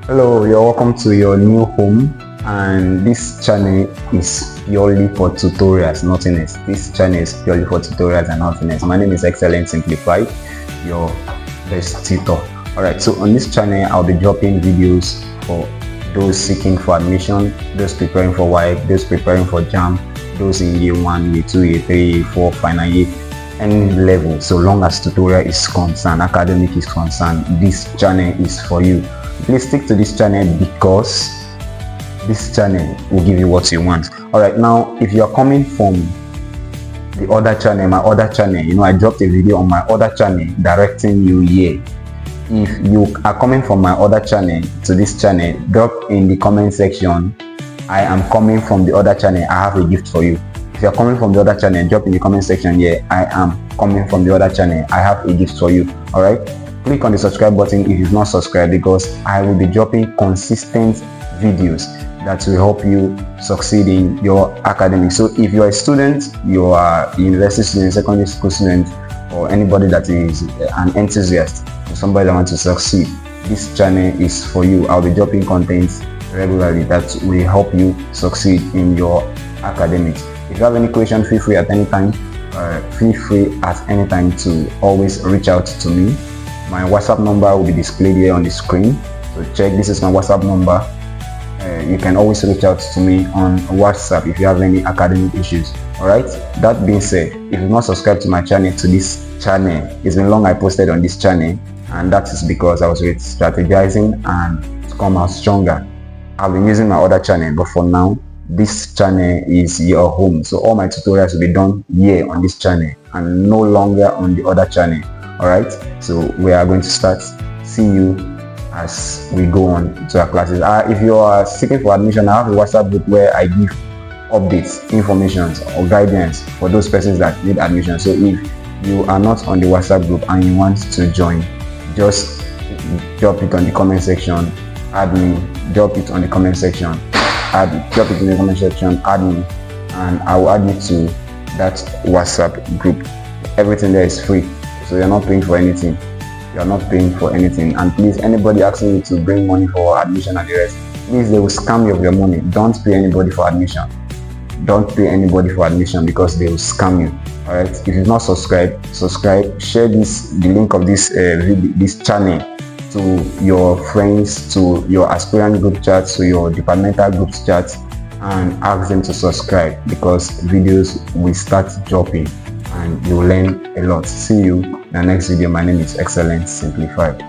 Hello, you're welcome to your new home, and this channel is purely for tutorials, nothing else. This channel is purely for tutorials and nothing else. My name is Excellent Simplified, your best tutor. Alright, so on this channel I'll be dropping videos for those seeking for admission, those preparing for WAEC, those preparing for JAMB, those in year 1, year 2, year 3, year 4, final year, any level. So long as tutorial is concerned, academic is concerned, this channel is for you. Please stick to this channel because this channel will give you what you want. Alright, now if you are coming from the other channel, my other channel, I dropped a video on my other channel directing you here. If you are coming from my other channel to this channel, drop in the comment section, I am coming from the other channel, I have a gift for you. If you are coming from the other channel, drop in the comment section here, I am coming from the other channel, I have a gift for you. Alright, click on the subscribe button if you've not subscribed, because I will be dropping consistent videos that will help you succeed in your academics. So if you are a student, you are a university student, secondary school student, or anybody that is an enthusiast, or somebody that wants to succeed, this channel is for you. I'll be dropping content regularly that will help you succeed in your academics. If you have any question, feel free at any time. To always reach out to me. My WhatsApp number will be displayed here on the screen, so check. This is my WhatsApp number. You can always reach out to me on WhatsApp if you have any academic issues. Alright, that being said, if you've not subscribed to my channel, it's been long I posted on this channel, and that is because I was strategizing and to come out stronger. I've been using my other channel, but for now this channel is your home, so all my tutorials will be done here on this channel and no longer on the other channel. Alright, so we are going to start. See you as we go on to our classes. If you are seeking for admission, I have a WhatsApp group where I give updates, information or guidance for those persons that need admission. So if you are not on the WhatsApp group and you want to join, just drop it on the comment section, add me, drop it on the comment section, drop it in the comment section, add me, and I will add you to that WhatsApp group. Everything there is free, so you're not paying for anything. And please, anybody asking you to bring money for admission and the rest, please, they will scam you of your money. Don't pay anybody for admission. Because they will scam you. Alright, if you've not subscribed, subscribe. Share the link of this this channel to your friends, to your aspirant group chats, to your departmental group chats, and ask them to subscribe, because videos will start dropping and you'll learn a lot. See you in the next video. My name is Excellent Simplified.